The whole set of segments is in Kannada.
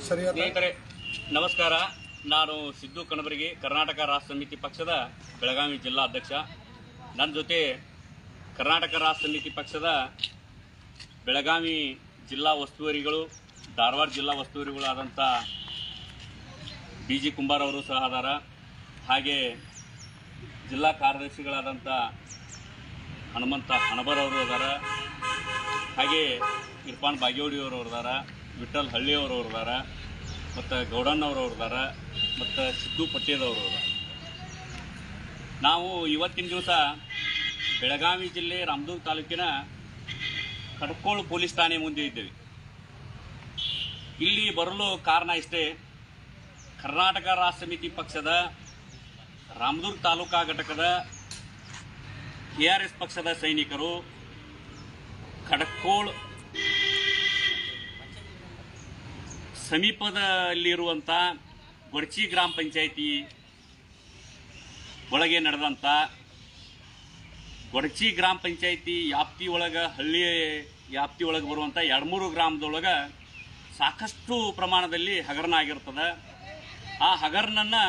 ಸ್ನೇಹಿತರೆ ನಮಸ್ಕಾರ. ನಾನು ಸಿದ್ದು ಕಣಬರಗಿ, ಕರ್ನಾಟಕ ರಾಷ್ಟ್ರ ಸಮಿತಿ ಪಕ್ಷದ ಬೆಳಗಾವಿ ಜಿಲ್ಲಾ ಅಧ್ಯಕ್ಷ. ನನ್ನ ಜೊತೆ ಕರ್ನಾಟಕ ರಾಷ್ಟ್ರ ಸಮಿತಿ ಪಕ್ಷದ ಬೆಳಗಾವಿ ಜಿಲ್ಲಾ ಉಸ್ತುವಾರಿಗಳು, ಧಾರವಾಡ ಜಿಲ್ಲಾ ಉಸ್ತುವಾರಿಗಳಾದಂಥ BG ಕುಂಬಾರ್ ಅವರು ಸಹ ಅದಾರ. ಹಾಗೆ ಜಿಲ್ಲಾ ಕಾರ್ಯದರ್ಶಿಗಳಾದಂಥ ಹನುಮಂತ ಹಣಬರ್ ಅವರು ಅದಾರ. ಹಾಗೆ ಇರ್ಫಾನ್ ಬಾಗೇವಾಡಿಯವರು ಅದಾರ, ವಿಠಲ್ ಹಳ್ಳಿಯವರು ಅದಾರ, ಮತ್ತು ಗೌಡಣ್ಣವರು ಅದಾರ, ಮತ್ತು ಸಿದ್ದು ಪಟ್ಟೇದವರು ಅದಾರ. ನಾವು ಇವತ್ತಿನ ದಿವಸ ಬೆಳಗಾವಿ ಜಿಲ್ಲೆ ರಾಮದುರ್ಗ ತಾಲೂಕಿನ ಕಡಕೋಳ ಪೊಲೀಸ್ ಠಾಣೆ ಮುಂದೆ ಇದ್ದೇವೆ. ಇಲ್ಲಿ ಬರಲು ಕಾರಣ ಇಷ್ಟೇ, ಕರ್ನಾಟಕ ರಾಷ್ಟ್ರ ಸಮಿತಿ ಪಕ್ಷದ ರಾಮದುರ್ಗ ತಾಲೂಕಾ ಘಟಕದ KRS ಪಕ್ಷದ ಸೈನಿಕರು ಕಡಕೋಳ ಸಮೀಪದಲ್ಲಿರುವಂಥ ಗೊಡಚಿ ಗ್ರಾಮ ಪಂಚಾಯಿತಿ ಒಳಗೆ ನಡೆದಂಥ ಗೊಡಚಿ ಗ್ರಾಮ ಪಂಚಾಯಿತಿ ವ್ಯಾಪ್ತಿ ಒಳಗೆ ಹಳ್ಳಿ ವ್ಯಾಪ್ತಿ ಒಳಗೆ ಬರುವಂಥ 2-3 ಗ್ರಾಮದೊಳಗೆ ಸಾಕಷ್ಟು ಪ್ರಮಾಣದಲ್ಲಿ ಹಗರಣ ಆಗಿರ್ತದೆ. ಆ ಹಗರಣನ್ನು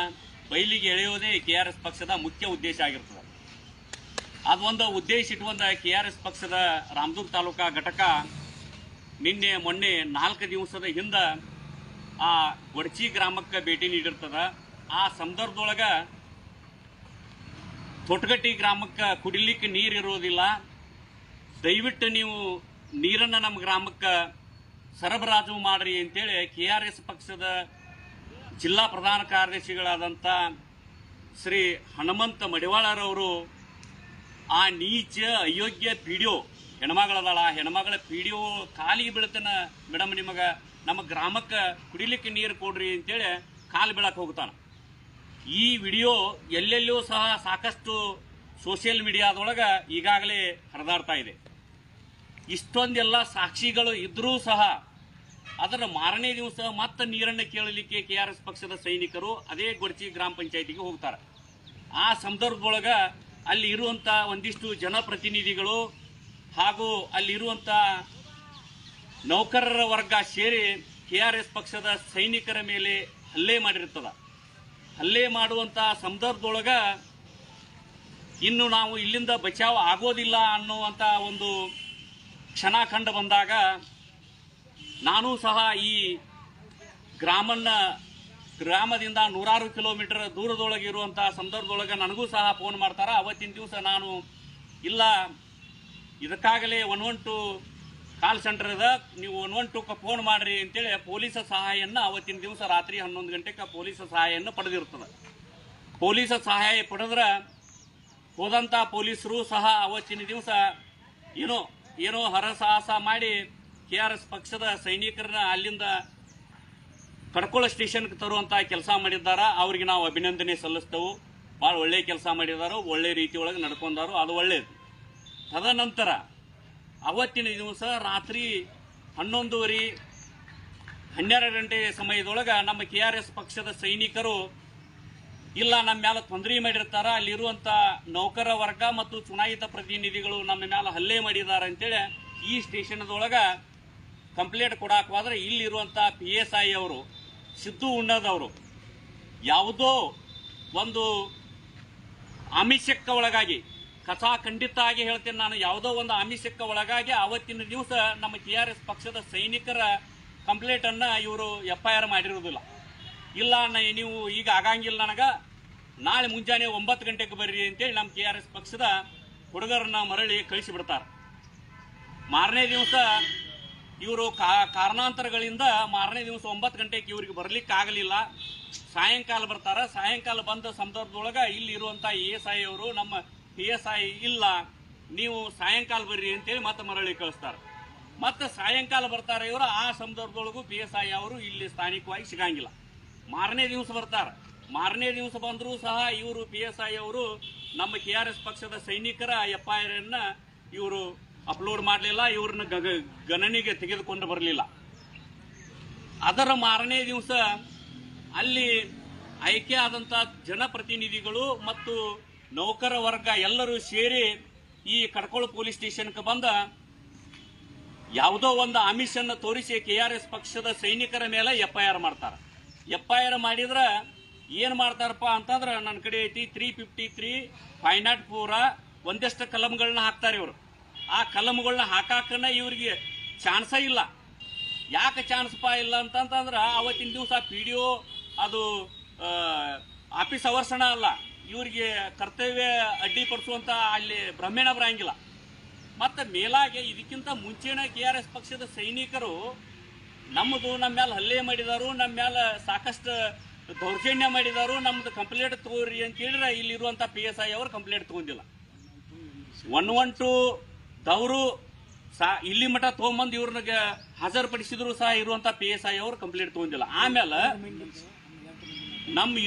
ಬಯಲಿಗೆ ಎಳೆಯೋದೇ KRS ಪಕ್ಷದ ಮುಖ್ಯ ಉದ್ದೇಶ ಆಗಿರ್ತದೆ. ಅದೊಂದು ಉದ್ದೇಶ ಇಟ್ಟುವಂಥ KRS ಪಕ್ಷದ ರಾಮದುರ್ಗ ತಾಲೂಕಾ ಘಟಕ ಮೊನ್ನೆ 4 ದಿವಸದ ಹಿಂದೆ ಆ ಗೊಡಚಿ ಗ್ರಾಮಕ್ಕೆ ಭೇಟಿ ನೀಡಿರ್ತದ. ಆ ಸಂದರ್ಭದೊಳಗೆ ತೊಟ್ಗಟ್ಟಿ ಗ್ರಾಮಕ್ಕೆ ಕುಡಿಲಿಕ್ಕೆ ನೀರಿರೋದಿಲ್ಲ, ದಯವಿಟ್ಟು ನೀವು ನೀರನ್ನು ನಮ್ಮ ಗ್ರಾಮಕ್ಕೆ ಸರಬರಾಜು ಮಾಡ್ರಿ ಅಂತೇಳಿ KRS ಪಕ್ಷದ ಜಿಲ್ಲಾ ಪ್ರಧಾನ ಕಾರ್ಯದರ್ಶಿಗಳಾದಂಥ ಶ್ರೀ ಹನುಮಂತ ಮಡಿವಾಳರವರು ಆ ನೀಚ ಅಯೋಗ್ಯ PDO ಹೆಣ್ಮಗಳದಾಳ, ಆ ಹೆಣ್ಮಗಳ PDO ಕಾಲಿಗೆ ಬೀಳ್ತಾನ, ಮೇಡಮ್ ನಿಮಗೆ ನಮ್ಮ ಗ್ರಾಮಕ್ಕೆ ಕುಡಿಲಿಕ್ಕೆ ನೀರು ಕೊಡ್ರಿ ಅಂತೇಳಿ ಕಾಲು ಬೀಳಕ್ಕೆ ಹೋಗ್ತಾನೆ. ಈ ವಿಡಿಯೋ ಎಲ್ಲೆಲ್ಲೂ ಸಹ ಸಾಕಷ್ಟು ಸೋಷಿಯಲ್ ಮೀಡಿಯಾದೊಳಗೆ ಈಗಾಗಲೇ ಹರಿದಾಡ್ತಾ ಇದೆ. ಇಷ್ಟೊಂದೆಲ್ಲ ಸಾಕ್ಷಿಗಳು ಇದ್ರೂ ಸಹ ಅದರ ಮಾರನೇ ದಿವಸ ಮತ್ತೆ ನೀರನ್ನು ಕೇಳಲಿಕ್ಕೆ KRS ಪಕ್ಷದ ಸೈನಿಕರು ಅದೇ ಗೊಡಚಿ ಗ್ರಾಮ ಪಂಚಾಯಿತಿಗೆ ಹೋಗ್ತಾರೆ. ಆ ಸಂದರ್ಭದೊಳಗೆ ಅಲ್ಲಿ ಇರುವಂಥ ಒಂದಿಷ್ಟು ಜನಪ್ರತಿನಿಧಿಗಳು ಹಾಗೂ ಅಲ್ಲಿರುವಂಥ ನೌಕರರ ವರ್ಗ ಸೇರಿ KRS ಪಕ್ಷದ ಸೈನಿಕರ ಮೇಲೆ ಹಲ್ಲೆ ಮಾಡಿರ್ತದ. ಹಲ್ಲೆ ಮಾಡುವಂಥ ಸಂದರ್ಭದೊಳಗೆ ಇನ್ನು ನಾವು ಇಲ್ಲಿಂದ ಬಚಾವ್ ಆಗೋದಿಲ್ಲ ಅನ್ನುವಂಥ ಒಂದು ಕ್ಷಣ ಕಂಡು ಬಂದಾಗ ನಾನು ಸಹ ಈ ಗ್ರಾಮದಿಂದ 100 ಕಿಲೋಮೀಟರ್ ದೂರದೊಳಗೆ ಇರುವಂಥ ಸಂದರ್ಭದೊಳಗೆ ನನಗೂ ಸಹ ಫೋನ್ ಮಾಡ್ತಾರೆ. ಅವತ್ತಿನ ದಿವಸ ನಾನು ಇಲ್ಲ, ಇದಕ್ಕಾಗಲೇ 112 ಕಾಲ್ ಸೆಂಟರ್ ಇದೆ, ನೀವು 112ಕ್ಕೆ ಫೋನ್ ಮಾಡ್ರಿ ಅಂತೇಳಿ ಪೊಲೀಸ ಸಹಾಯವನ್ನು ಅವತ್ತಿನ ದಿವಸ ರಾತ್ರಿ 11 ಗಂಟೆಗೆ ಪೊಲೀಸ ಸಹಾಯವನ್ನು ಪಡೆದಿರ್ತದೆ. ಪೊಲೀಸ ಸಹಾಯ ಪಡೆದ್ರೆ ಹೋದಂಥ ಪೊಲೀಸರು ಸಹ ಅವತ್ತಿನ ದಿವಸ ಏನೋ ಹರಸಾಹಸ ಮಾಡಿ KRS ಪಕ್ಷದ ಸೈನಿಕರನ್ನ ಅಲ್ಲಿಂದ ಕಡಕೋಳ ಸ್ಟೇಷನ್ಗೆ ತರುವಂಥ ಕೆಲಸ ಮಾಡಿದ್ದಾರೆ. ಅವ್ರಿಗೆ ನಾವು ಅಭಿನಂದನೆ ಸಲ್ಲಿಸ್ತೇವೆ. ಭಾಳ ಒಳ್ಳೆಯ ಕೆಲಸ ಮಾಡಿದಾರೋ, ಒಳ್ಳೆ ರೀತಿಯೊಳಗೆ ನಡ್ಕೊಂಡಾರೋ, ಅದು ಒಳ್ಳೆಯದು. ತದನಂತರ ಅವತ್ತಿನ ದಿವಸ ರಾತ್ರಿ 11:30 12 ಗಂಟೆ ಸಮಯದೊಳಗೆ ನಮ್ಮ KRS ಪಕ್ಷದ ಸೈನಿಕರು ಇಲ್ಲ, ನಮ್ಮ ಮೇಲೆ ತೊಂದರೆ ಮಾಡಿರ್ತಾರ, ಅಲ್ಲಿರುವಂಥ ನೌಕರ ವರ್ಗ ಮತ್ತು ಚುನಾಯಿತ ಪ್ರತಿನಿಧಿಗಳು ನಮ್ಮ ಮೇಲೆ ಹಲ್ಲೆ ಮಾಡಿದ್ದಾರೆ ಅಂತೇಳಿ ಈ ಸ್ಟೇಷನ್ದೊಳಗೆ ಕಂಪ್ಲೇಂಟ್ ಕೊಡಕ್ಕೆ ಹೋದ್ರೆ ಇಲ್ಲಿರುವಂಥ PSI ಅವರು ಸಿದ್ದು ಉಣ್ಣದವರು ಯಾವುದೋ ಒಂದು ಆಮಿಷಕ್ಕೆ ಒಳಗಾಗಿ, ಖಂಡಿತ ಆಗಿ ಹೇಳ್ತೇನೆ ನಾನು, ಯಾವುದೋ ಒಂದು ಆಮಿಷಕ್ಕೆ ಒಳಗಾಗಿ ಅವತ್ತಿನ ದಿವಸ ನಮ್ಮ KRS ಪಕ್ಷದ ಸೈನಿಕರ ಕಂಪ್ಲೇಂಟನ್ನು ಇವರು FIR ಮಾಡಿರೋದಿಲ್ಲ. ಇಲ್ಲ, ನೀವು ಈಗ ಆಗಂಗಿಲ್ಲ, ನನಗೆ ನಾಳೆ ಮುಂಜಾನೆ 9 ಗಂಟೆಗೆ ಬರ್ರಿ ಅಂತೇಳಿ ನಮ್ಮ KRS ಪಕ್ಷದ ಹುಡುಗರನ್ನ ಮರಳಿ ಕಳಿಸಿಬಿಡ್ತಾರೆ. ಮಾರನೇ ದಿವಸ ಇವರು ಕಾರಣಾಂತರಗಳಿಂದ ಮಾರನೇ ದಿವಸ 9 ಗಂಟೆಗೆ ಇವ್ರಿಗೆ ಬರ್ಲಿಕ್ಕೆ ಆಗಲಿಲ್ಲ. ಸಾಯಂಕಾಲ ಬರ್ತಾರೆ. ಸಾಯಂಕಾಲ ಬಂದ ಸಂದರ್ಭದೊಳಗೆ ಇಲ್ಲಿ ಇರುವಂಥ ASI ಅವರು ನಮ್ಮ PSI ಇಲ್ಲ, ನೀವು ಸಾಯಂಕಾಲ ಬರ್ರಿ ಅಂತೇಳಿ ಮತ್ತೆ ಮರಳಿ ಕಳಿಸ್ತಾರೆ. ಮತ್ತೆ ಸಾಯಂಕಾಲ ಬರ್ತಾರೆ ಇವರು. ಆ ಸಂದರ್ಭದೊಳಗೂ PSI ಅವರು ಇಲ್ಲಿ ಸ್ಥಾನಿಕವಾಗಿ ಸಿಗಂಗಿಲ್ಲ. ಮಾರನೇ ದಿವಸ ಬರ್ತಾರೆ. ಮಾರನೇ ದಿವಸ ಬಂದರೂ ಸಹ ಇವರು PSI ಅವರು ನಮ್ಮ KRS ಪಕ್ಷದ ಸೈನಿಕರ FIR ಅನ್ನ ಇವರು ಅಪ್ಲೋಡ್ ಮಾಡಲಿಲ್ಲ, ಇವ್ರನ್ನ ಗಣನೆಗೆ ತೆಗೆದುಕೊಂಡು ಬರಲಿಲ್ಲ. ಅದರ ಮಾರನೇ ದಿವಸ ಅಲ್ಲಿ ಆಯ್ಕೆ ಆದಂಥ ಜನಪ್ರತಿನಿಧಿಗಳು ಮತ್ತು ನೌಕರ ವರ್ಗ ಎಲ್ಲರೂ ಸೇರಿ ಈ ಕಡಕೋಳ ಪೊಲೀಸ್ ಸ್ಟೇಷನ್ಗೆ ಬಂದ ಯಾವುದೋ ಒಂದು ಆಮಿಷನ್ನು ತೋರಿಸಿ KRS ಪಕ್ಷದ ಸೈನಿಕರ ಮೇಲೆ FIR ಮಾಡ್ತಾರೆ. FIR ಮಾಡಿದ್ರೆ ಏನ್ ಮಾಡ್ತಾರಪ್ಪ ಅಂತಂದ್ರೆ ನನ್ನ ಕಡೆ ಐತಿ 353 504 ಒಂದಷ್ಟು ಕಲಂಗಳನ್ನ ಹಾಕ್ತಾರೆ ಇವರು. ಆ ಕಲಂಗಳನ್ನ ಹಾಕಾಕನ ಇವ್ರಿಗೆ ಚಾನ್ಸ ಇಲ್ಲ. ಯಾಕೆ ಚಾನ್ಸ್ಪಾ ಇಲ್ಲ ಅಂತಂದ್ರೆ ಅವತ್ತಿನ ದಿವಸ PDO ಅದು ಆಫೀಸ್ ಅವರ್ಸಣ ಅಲ್ಲ, ಇವ್ರಿಗೆ ಕರ್ತವ್ಯ ಅಡ್ಡಿಪಡಿಸುವಂತ ಅಲ್ಲಿ ಭ್ರಮೇಣ ಬರಂಗಿಲ್ಲ. ಮತ್ತೆ ಮೇಲಾಗೆ ಇದಕ್ಕಿಂತ ಮುಂಚೆನ KRS ಪಕ್ಷದ ಸೈನಿಕರು ನಮ್ಮ ಮೇಲೆ ಹಲ್ಲೆ ಮಾಡಿದಾರು, ನಮ್ಮ ಮೇಲೆ ಸಾಕಷ್ಟು ದೌರ್ಜನ್ಯ ಮಾಡಿದಾರು, ನಮ್ದು ಕಂಪ್ಲೇಂಟ್ ತಗೋರಿ ಅಂತ ಹೇಳಿದ್ರೆ ಇಲ್ಲಿರುವಂತ PSI ಅವರು ಕಂಪ್ಲೇಂಟ್ ತಗೊಂಡಿಲ್ಲ. 112 ದವರು ಇಲ್ಲಿ ಮಠ ತಗೊಂಬಂದು ಇವ್ರನ್ನ ಹಾಜರುಪಡಿಸಿದ್ರು ಸಹ ಇರುವಂತ PSI ಅವರು ಕಂಪ್ಲೇಂಟ್ ತಗೊಂಡಿಲ್ಲ. ಆಮೇಲೆ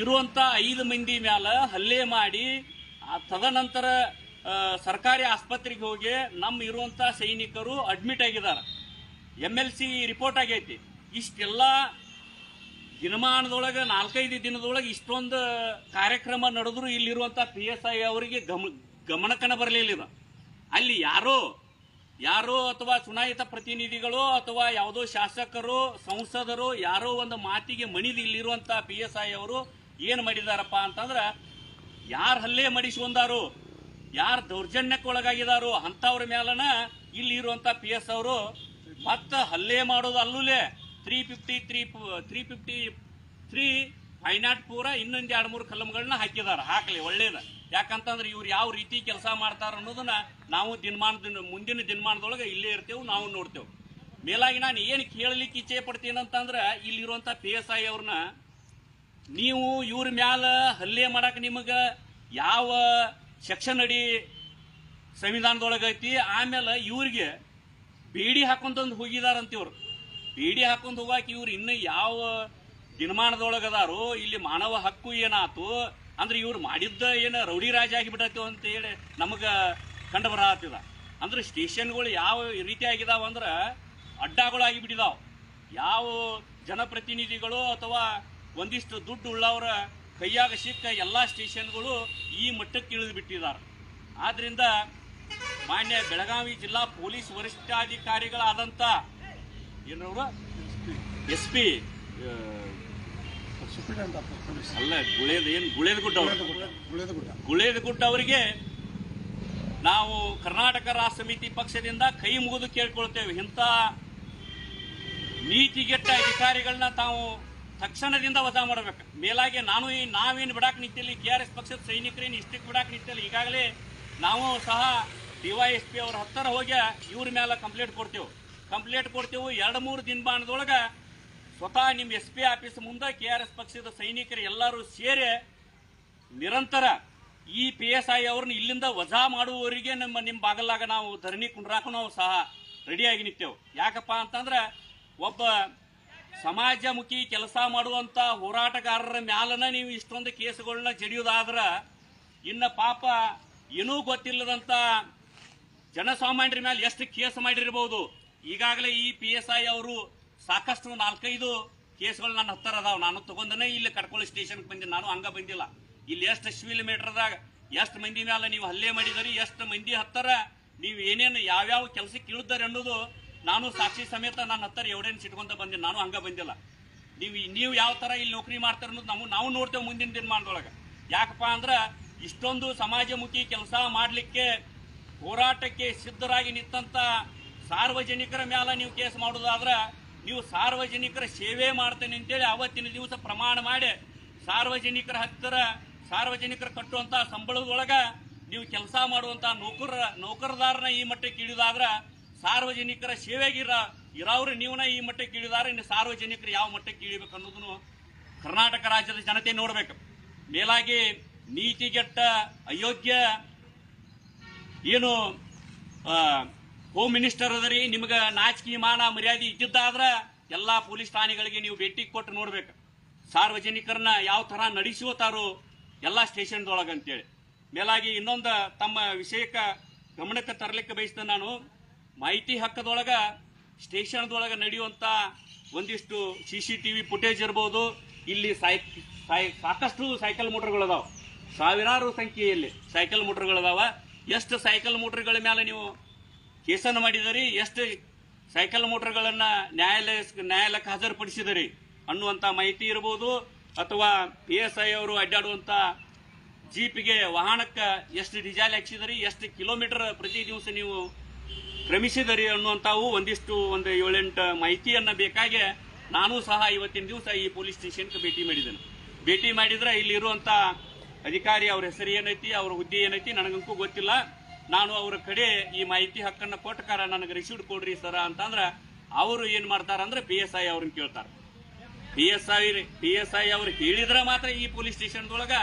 ಇರುವಂತ 5 ಮಂದಿ ಮ್ಯಾಲ ಹಲ್ಲೆ ಮಾಡಿ ತದನಂತರ ಸರ್ಕಾರಿ ಆಸ್ಪತ್ರೆಗೆ ಹೋಗಿ ಇರುವಂತ ಸೈನಿಕರು ಅಡ್ಮಿಟ್ ಆಗಿದ್ದಾರೆ. MLC ರಿಪೋರ್ಟ್ ಆಗೈತಿ. ಇಷ್ಟೆಲ್ಲ ದಿನಮಾನದೊಳಗೆ 4-5 ದಿನದೊಳಗೆ ಇಷ್ಟೊಂದು ಕಾರ್ಯಕ್ರಮ ನಡೆದ್ರು ಇಲ್ಲಿರುವಂತ PSI ಅವರಿಗೆ ಗಮನಕ್ಕನ ಬರಲಿಲ್ಲ. ಅಲ್ಲಿ ಯಾರೋ ಅಥವಾ ಚುನಾಯಿತ ಪ್ರತಿನಿಧಿಗಳು ಅಥವಾ ಯಾವುದೋ ಶಾಸಕರು ಸಂಸದರು ಯಾರೋ ಒಂದು ಮಾತಿಗೆ ಮಣಿದು ಇಲ್ಲಿರುವಂತ PSI ಅವರು ಏನ್ ಮಾಡಿದಾರಪ್ಪ ಅಂತಂದ್ರ, ಯಾರು ಹಲ್ಲೆ ಮಾಡಿಸ್ಕೊಂಡಾರು, ಯಾರು ದೌರ್ಜನ್ಯಕ್ಕೆ ಒಳಗಾಗಿದಾರು ಅಂತವ್ರ ಮೇಲನ ಇಲ್ಲಿ ಇರುವಂತ PS ಅವರು ಮತ್ತೆ ಹಲ್ಲೆ ಮಾಡೋದು ಅಲ್ಲೂಲೆ 353 504 ಇನ್ನೊಂದು 2-3 ಕಲಂಗಳನ್ನ ಹಾಕಿದಾರ. ಹಾಕ್ಲಿ, ಒಳ್ಳೇದ. ಯಾಕಂತಂದ್ರೆ ಇವ್ರು ಯಾವ ರೀತಿ ಕೆಲಸ ಮಾಡ್ತಾರ ಅನ್ನೋದನ್ನ ನಾವು ಮುಂದಿನ ದಿನಮಾನದೊಳಗೆ ಇಲ್ಲೇ ಇರ್ತೇವೆ, ನಾವು ನೋಡ್ತೇವೆ. ಮೇಲಾಗಿ ನಾನು ಏನು ಕೇಳಲಿಕ್ಕೆ ಇಚ್ಛೆ ಪಡ್ತೀನಿ ಅಂತಂದ್ರೆ, ಇಲ್ಲಿರುವಂತ PSI ಅವ್ರನ್ನ ನೀವು ಇವ್ರ ಮ್ಯಾಲ ಹಲ್ಲೆ ಮಾಡಕ್ ನಿಮಗ ಯಾವ ಸೆಕ್ಷನ್ ಅಡಿ ಸಂವಿಧಾನದೊಳಗೈತಿ? ಆಮೇಲೆ ಇವ್ರಿಗೆ ಬೇಡಿ ಹಾಕೊಂಡ್ ಹೋಗಿದಾರಂತ. ಇವ್ರು ಬೇಡಿ ಹಾಕೊಂಡ್ ಹೋಗಾಕ ಇವ್ರು ಇನ್ನು ಯಾವ ದಿನಮಾನದೊಳಗದಾರು? ಇಲ್ಲಿ ಮಾನವ ಹಕ್ಕು ಏನಾತು ಅಂದ್ರೆ ಇವ್ರು ಮಾಡಿದ್ದ ಏನು ರೌಡಿ ರಾಜ ಆಗಿಬಿಟ್ಟೈತಿ ಅಂತ ಹೇಳಿ ನಮಗ ಕಂಡು ಬರತ್ತಿದ. ಅಂದ್ರೆ ಸ್ಟೇಷನ್ಗಳು ಯಾವ ರೀತಿ ಆಗಿದಾವ ಅಂದ್ರೆ ಅಡ್ಡಗಳು ಆಗಿಬಿಟ್ಟಿದಾವ. ಯಾವ ಜನಪ್ರತಿನಿಧಿಗಳು ಅಥವಾ ಒಂದಿಷ್ಟು ದುಡ್ಡು ಉಳ್ಳವರ ಕೈಯಾಗ ಸಿಕ್ಕ ಎಲ್ಲಾ ಸ್ಟೇಷನ್ಗಳು ಈ ಮಟ್ಟಕ್ಕೆ ಇಳಿದು ಬಿಟ್ಟಿದ್ದಾರೆ. ಆದ್ರಿಂದ ಮಾನ್ಯ ಬೆಳಗಾವಿ ಜಿಲ್ಲಾ ಪೊಲೀಸ್ ವರಿಷ್ಠಾಧಿಕಾರಿಗಳಾದಂತ ಏನವರು SP ಅಲ್ಲ ಗುಳೇದಗುಡ್ಡ ಅವರಿಗೆ ನಾವು ಕರ್ನಾಟಕ ರಾಷ್ಟ್ರ ಸಮಿತಿ ಪಕ್ಷದಿಂದ ಕೈ ಮುಗಿದು ಕೇಳ್ಕೊಳ್ತೇವೆ. ಇಂಥ ನೀತಿಗೆಟ್ಟ ಅಧಿಕಾರಿಗಳನ್ನ ತಾವು ತಕ್ಷಣದಿಂದ ವಜಾ ಮಾಡಬೇಕು. ಮೇಲಾಗಿ ನಾವೇನು ಬಿಡಾಕ್ ನಿಂತಿಲ್ಲ, KRS ಪಕ್ಷದ ಸೈನಿಕರೇನು ಇಷ್ಟಕ್ಕೆ ಬಿಡಾಕ್ ನಿಂತಿಲ್ಲ. ಈಗಾಗಲೇ ನಾವು ಸಹ DYSP ಅವ್ರ ಹತ್ತಿರ ಹೋಗಿ ಇವ್ರ ಮೇಲೆ ಕಂಪ್ಲೇಂಟ್ ಕೊಡ್ತೇವೆ. 2-3 ದಿನಮಾನದೊಳಗ ಸ್ವತಃ ನಿಮ್ಮ SP ಆಫೀಸ್ ಮುಂದೆ KRS ಪಕ್ಷದ ಸೈನಿಕರು ಎಲ್ಲರೂ ಸೇರಿ ನಿರಂತರ ಈ PSI ಅವ್ರನ್ನ ಇಲ್ಲಿಂದ ವಜಾ ಮಾಡುವವರಿಗೆ ನಿಮ್ಮ ಬಾಗಲಾಗ ನಾವು ಧರಣಿ ಕುಂಡ್ರಾಕು ನಾವು ಸಹ ರೆಡಿಯಾಗಿ ನಿಂತೇವೆ. ಯಾಕಪ್ಪ ಅಂತಂದ್ರೆ ಒಬ್ಬ ಸಮಾಜಮುಖಿ ಕೆಲಸ ಮಾಡುವಂತ ಹೋರಾಟಗಾರರ ಮ್ಯಾಲನ ನೀವು ಇಷ್ಟೊಂದು ಕೇಸುಗಳನ್ನ ಜಡಿಯೋದಾದ್ರ ಇನ್ನ ಪಾಪ ಏನೂ ಗೊತ್ತಿಲ್ಲದಂತ ಜನಸಾಮಾನ್ಯರ ಮೇಲೆ ಎಷ್ಟು ಕೇಸ್ ಮಾಡಿರಬಹುದು. ಈಗಾಗಲೇ ಈ PSI ಅವರು ಸಾಕಷ್ಟು 4-5 ಕೇಸ್ಗಳು ನನ್ನ ಹತ್ತಿರ ಅದಾವ. ನಾನು ತಗೊಂಡನೇ ಇಲ್ಲಿ ಕಡ್ಕೊಳ್ಳಿ ಸ್ಟೇಷನ್ಗೆ ಬಂದಿನಿ. ನಾನು ಹಂಗ ಬಂದಿಲ್ಲ. ಇಲ್ಲಿ ಎಷ್ಟು ಶಿವಿಲ್ ಮೀಟರ್ದಾಗ ಎಷ್ಟು ಮಂದಿ ಮೇಲೆ ನೀವು ಹಲ್ಲೆ ಮಾಡಿದರಿ, ಎಷ್ಟು ಮಂದಿ ಹತ್ತಿರ ನೀವು ಏನೇನು ಯಾವ್ಯಾವ ಕೆಲಸಕ್ಕೆ ಇಳಿದಾರೆ ಅನ್ನೋದು ನಾನು ಸಾಕ್ಷಿ ಸಮೇತ ನನ್ನ ಹತ್ತಿರ ಎವಿಡೆನ್ಸ್ ಇಟ್ಕೊಂತ ಬಂದಿನಿ. ನಾನು ಹಂಗ ಬಂದಿಲ್ಲ. ನೀವು ಯಾವ ತರ ಇಲ್ಲಿ ನೌಕರಿ ಮಾಡ್ತಾರೆ ಅನ್ನೋದು ನಾವು ನೋಡ್ತೇವೆ ಮುಂದಿನ ದಿನಮಾನದೊಳಗೆ. ಯಾಕಪ್ಪ ಅಂದ್ರ ಇಷ್ಟೊಂದು ಸಮಾಜಮುಖಿ ಕೆಲಸ ಮಾಡಲಿಕ್ಕೆ ಹೋರಾಟಕ್ಕೆ ಸಿದ್ಧರಾಗಿ ನಿಂತಂತ ಸಾರ್ವಜನಿಕರ ಮೇಲೆ ನೀವು ಕೇಸ್ ಮಾಡೋದಾದ್ರ ನೀವು ಸಾರ್ವಜನಿಕರ ಸೇವೆ ಮಾಡ್ತೇನೆ ಅಂತೇಳಿ ಅವತ್ತಿನ ದಿವಸ ಪ್ರಮಾಣ ಮಾಡಿ ಸಾರ್ವಜನಿಕರ ಹತ್ತಿರ ಸಾರ್ವಜನಿಕರ ಕಟ್ಟುವಂತ ಸಂಬಳದೊಳಗ ನೀವು ಕೆಲಸ ಮಾಡುವಂತ ನೌಕರದಾರನ ಈ ಮಟ್ಟಕ್ಕೆ ಇಳಿದಾದ್ರ ಸಾರ್ವಜನಿಕರ ಸೇವೆಗೆ ಇರೋರು ನೀವನ್ನ ಈ ಮಟ್ಟಕ್ಕೆ ಇಳಿದಾರೆ. ಇನ್ನು ಸಾರ್ವಜನಿಕರು ಯಾವ ಮಟ್ಟಕ್ಕೆ ಇಳಿಬೇಕು ಅನ್ನೋದನ್ನು ಕರ್ನಾಟಕ ರಾಜ್ಯದ ಜನತೆ ನೋಡ್ಬೇಕು. ಮೇಲಾಗಿ ನೀತಿಗೆಟ್ಟ ಅಯೋಗ್ಯ ಏನು ಹೋಮ್ ಮಿನಿಸ್ಟರ್ ಅದರಿ, ನಿಮ್ಗ ನಾಚಿಕೆ ಮಾನ ಮರ್ಯಾದೆ ಇದ್ದಿದ್ದಾದ್ರ ಎಲ್ಲಾ ಪೊಲೀಸ್ ಠಾಣೆಗಳಿಗೆ ನೀವು ಭೇಟಿ ಕೊಟ್ಟು ನೋಡ್ಬೇಕು. ಸಾರ್ವಜನಿಕರನ್ನ ಯಾವ ತರ ನಡೆಸುತ್ತಾರೋ ಎಲ್ಲಾ ಸ್ಟೇಷನ್ದೊಳಗ ಅಂತೇಳಿ. ಮೇಲಾಗಿ ಇನ್ನೊಂದು ತಮ್ಮ ವಿಷಯಕ್ಕೆ ಗಮನಕ್ಕೆ ತರಲಿಕ್ಕೆ ಬಯಸ್ತೇನೆ ನಾನು. ಮಾಹಿತಿ ಹಕ್ಕದೊಳಗ ಸ್ಟೇಷನ್ದೊಳಗ ನಡೆಯುವಂತ ಒಂದಿಷ್ಟು CCTV ಫುಟೇಜ್ ಇರ್ಬೋದು. ಇಲ್ಲಿ ಸಾಕಷ್ಟು ಸೈಕಲ್ ಮೋಟರ್ಗಳದಾವ, ಸಾವಿರಾರು ಸಂಖ್ಯೆಯಲ್ಲಿ ಸೈಕಲ್ ಮೋಟರ್ಗಳದಾವ. ಎಷ್ಟು ಸೈಕಲ್ ಮೋಟರ್ಗಳ ಮೇಲೆ ನೀವು ಕೇಸನ್ನು ಮಾಡಿದರಿ, ಎಷ್ಟು ಸೈಕಲ್ ಮೋಟರ್ಗಳನ್ನ ನ್ಯಾಯಾಲಯಕ್ಕೆ ಹಾಜರುಪಡಿಸಿದರಿ ಅನ್ನುವಂತ ಮಾಹಿತಿ ಇರಬಹುದು, ಅಥವಾ PSI ಅವರು ಅಡ್ಡಾಡುವಂತ ಜೀಪ್ಗೆ ವಾಹನಕ್ಕೆ ಎಷ್ಟು ಡೀಸೆಲ್ ಹಾಕ್ಸಿದರಿ, ಎಷ್ಟು ಕಿಲೋಮೀಟರ್ ಪ್ರತಿ ದಿವಸ ನೀವು ಕ್ರಮಿಸಿದರಿ ಅನ್ನುವಂತಾವು ಒಂದು 7-8 ಮಾಹಿತಿಯನ್ನ ಬೇಕಾಗಿ ನಾನು ಸಹ ಇವತ್ತಿನ ದಿವಸ ಈ ಪೊಲೀಸ್ ಸ್ಟೇಷನ್ಗೆ ಭೇಟಿ ಮಾಡಿದ್ರೆ ಇಲ್ಲಿರುವಂತ ಅಧಿಕಾರಿ ಅವ್ರ ಹೆಸರು ಏನೈತಿ, ಅವ್ರ ಹುದ್ದೆ ಏನೈತಿ ನನಗಂತೂ ಗೊತ್ತಿಲ್ಲ. ನಾನು ಅವ್ರ ಕಡೆ ಈ ಮಾಹಿತಿ ಹಕ್ಕನ್ನ ಕೊಟ್ಟಕಾರ ನನಗೆ ರಿಸೀವ್ಡ್ ಕೊಡ್ರಿ ಸರ ಅಂತಂದ್ರ ಅವರು ಏನ್ ಮಾಡ್ತಾರ ಅಂದ್ರೆ PSI ಅವ್ರನ್ನ ಕೇಳ್ತಾರೆ. PSI ಅವ್ರು ಹೇಳಿದ್ರೆ ಮಾತ್ರ ಈ ಪೊಲೀಸ್ ಸ್ಟೇಷನ್ದೊಳಗ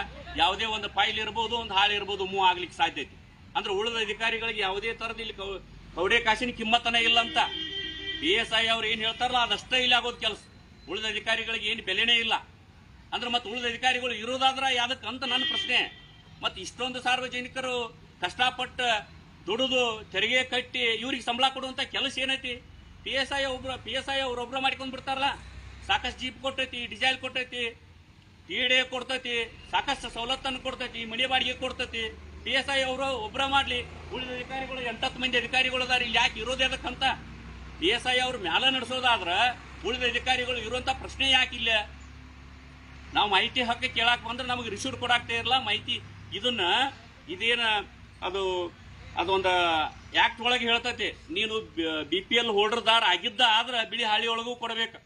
ಯಾವುದೇ ಒಂದು ಫೈಲ್ ಇರ್ಬೋದು, ಒಂದು ಹಾಳು ಇರ್ಬೋದು, ಮೂವ್ ಆಗ್ಲಿಕ್ಕೆ ಸಾಧ್ಯತೆ. ಅಂದ್ರೆ ಉಳಿದ ಅಧಿಕಾರಿಗಳಿಗೆ ಯಾವುದೇ ತರದ ಇಲ್ಲಿ ಕೌಡೆ ಕಾಸಿನ ಕಿಮ್ಮತ್ತನ ಇಲ್ಲ ಅಂತ PSI ಅವ್ರು ಏನ್ ಹೇಳ್ತಾರಲ್ಲ ಅದಷ್ಟೇ ಇಲ್ಲಿ ಆಗೋದು ಕೆಲಸ. ಉಳಿದ ಅಧಿಕಾರಿಗಳಿಗೆ ಏನು ಬೆಲೆನೇ ಇಲ್ಲ ಅಂದ್ರೆ ಮತ್ತೆ ಉಳಿದ ಅಧಿಕಾರಿಗಳು ಇರೋದಾದ್ರ ಯಾವ್ದಕ್ಕೆ ಅಂತ ನನ್ನ ಪ್ರಶ್ನೆ. ಮತ್ತೆ ಇಷ್ಟೊಂದು ಸಾರ್ವಜನಿಕರು ಕಷ್ಟಪಟ್ಟು ದುಡಿದು ತೆರಿಗೆ ಕಟ್ಟಿ ಇವ್ರಿಗೆ ಸಂಬಳ ಕೊಡುವಂತ ಕೆಲಸ ಏನೈತಿ? PSI ಅವ್ರೊಬ್ರ ಮಾಡ್ಕೊಂಡ್ ಬಿಡ್ತಾರಲ್ಲ. ಸಾಕಷ್ಟು ಜೀಪ್ ಕೊಟ್ಟೈತಿ, ಡೀಸೆಲ್ ಕೊಟ್ಟೈತಿ, TDA ಕೊಡ್ತೈತಿ, ಸಾಕಷ್ಟು ಸವಲತ್ತನ್ನು ಕೊಡ್ತೈತಿ, ಮನೆ ಬಾಡಿಗೆ ಕೊಡ್ತೈತಿ. PSI ಅವರು ಒಬ್ರ ಮಾಡ್ಲಿ, ಉಳಿದ ಅಧಿಕಾರಿಗಳು 8-10 ಮಂದಿ ಅಧಿಕಾರಿಗಳು ಅದಾರ, ಇಲ್ಲಿ ಯಾಕೆ ಇರೋದೇ ಅದಕ್ಕಂತ? PSI ಅವ್ರ ಮ್ಯಾಲ ನಡೆಸೋದಾದ್ರ ಉಳಿದ ಅಧಿಕಾರಿಗಳು ಇರುವಂತ ಪ್ರಶ್ನೆ ಯಾಕಿಲ್ಲ? ನಾವು ಮಾಹಿತಿ ಹಕ್ಕ ಕೇಳಾಕ್ ಬಂದ್ರೆ ನಮಗೆ ರಿಸೀವ್ಡ್ ಕೊಡಾಕ್ತಾ ಇರಲ್ಲ ಮಾಹಿತಿ. ಇದೇನ ಅದೊಂದು ಆಕ್ಟ್ ಒಳಗೆ ಹೇಳ್ತೈತಿ, ನೀನು BPL ಹೋಲ್ಡರ್ದಾರ ಆಗಿದ್ದ ಆದ್ರೆ ಬಿಳಿ ಹಾಳಿ ಒಳಗೂ ಕೊಡಬೇಕು.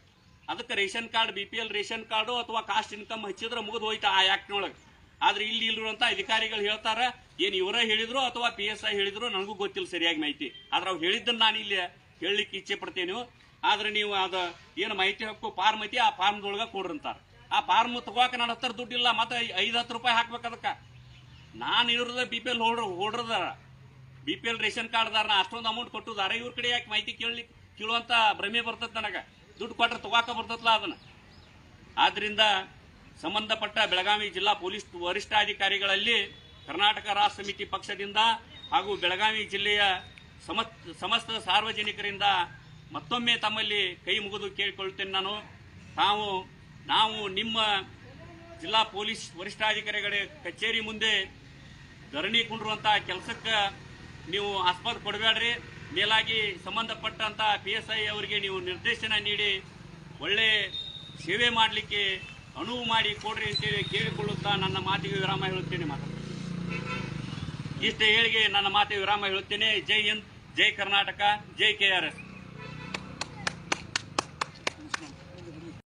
ಅದಕ್ಕೆ ration card, BPL ration card ಅಥವಾ ಕಾಸ್ಟ್ ಇನ್ಕಮ್ ಹಚ್ಚಿದ್ರೆ ಮುಗಿದು ಹೋಯ್ತು ಆ ಆಕ್ಟ್ನೊಳಗೆ. ಆದ್ರೆ ಇಲ್ಲಿ ಇಲ್ಲಿರುವಂತ ಅಧಿಕಾರಿಗಳು ಹೇಳ್ತಾರ, ಏನ್ ಇವರ ಹೇಳಿದ್ರು ಅಥವಾ PSI ಹೇಳಿದ್ರು ನನಗೂ ಗೊತ್ತಿಲ್ಲ ಸರಿಯಾಗಿ ಮಾಹಿತಿ. ಆದ್ರೆ ಅವ್ರು ಹೇಳಿದ್ದನ್ನ ನಾನು ಇಲ್ಲಿ ಹೇಳಲಿಕ್ಕೆ ಇಚ್ಛೆ ಪಡ್ತೇನೆ. ಆದ್ರೆ ನೀವು ಏನು ಮಾಹಿತಿ ಹಕ್ಕು ಫಾರ್ಮ್ ಐತಿ ಆ ಫಾರ್ಮ್ದೊಳಗ ಕೊಡ್ರಂತಾರ. ಆ ಫಾರ್ಮ್ ತಗೋಕ ನನ್ನ ಹತ್ರ ದುಡ್ಡಿಲ್ಲ, ಮತ್ತೆ 5-10 ರೂಪಾಯಿ ಹಾಕ್ಬೇಕು ಅದಕ್ಕೆ. ನಾನು ಇರೋದ BPL ಹೋಲ್ಡರ್ದಾರ, BPL ರೇಷನ್ ಕಾರ್ಡ್ದಾರ, ಅಷ್ಟೊಂದು ಅಮೌಂಟ್ ಕೊಟ್ಟುದಾರ, ಇವ್ರ ಕಡೆ ಯಾಕೆ ಮಾಹಿತಿ ಕೇಳುವಂತ ಭ್ರಮೆ ಬರ್ತದ ನನಗೆ. ದುಡ್ಡು ಕೊಟ್ರೆ ತಗೋಕ ಬರ್ತದಲ್ಲ ಅದನ್ನ. ಆದ್ರಿಂದ ಸಂಬಂಧಪಟ್ಟ ಬೆಳಗಾವಿ ಜಿಲ್ಲಾ ಪೊಲೀಸ್ ವರಿಷ್ಠಾಧಿಕಾರಿಗಳಲ್ಲಿ ಕರ್ನಾಟಕ ರಾಷ್ಟ್ರ ಸಮಿತಿ ಪಕ್ಷದಿಂದ ಹಾಗೂ ಬೆಳಗಾವಿ ಜಿಲ್ಲೆಯ ಸಮಸ್ತ ಸಾರ್ವಜನಿಕರಿಂದ ಮತ್ತೊಮ್ಮೆ ತಮ್ಮಲ್ಲಿ ಕೈ ಮುಗಿದು ಕೇಳಿಕೊಳ್ಳುತ್ತೇನೆ. ನಾವು ನಿಮ್ಮ ಜಿಲ್ಲಾ ಪೊಲೀಸ್ ವರಿಷ್ಠಾಧಿಕಾರಿಗಳ ಕಚೇರಿ ಮುಂದೆ ಧರಣಿ ಕುಂಡಿರುವಂತಹ ಕೆಲಸಕ್ಕೆ ನೀವು ಆಸ್ಪದ ಕೊಡಬೇಡ್ರಿ. ಮೇಲಾಗಿ ಸಂಬಂಧಪಟ್ಟಂತ PSI ಅವರಿಗೆ ನೀವು ನಿರ್ದೇಶನ ನೀಡಿ ಒಳ್ಳೆ ಸೇವೆ ಮಾಡಲಿಕ್ಕೆ ಅನುವು ಮಾಡಿ ಕೊಡ್ರಿ ಅಂತೇಳಿ ಕೇಳಿಕೊಳ್ಳುತ್ತಾ ನನ್ನ ಮಾತಿಗೆ ವಿರಾಮ ಹೇಳುತ್ತೇನೆ. ಇಷ್ಟೇ ಹೇಳಿಗೆ ನನ್ನ ಮಾತಿಗೆ ವಿರಾಮ ಹೇಳುತ್ತೇನೆ. ಜೈ ಹಿಂದ್, ಜೈ ಕರ್ನಾಟಕ, ಜೈ KRS.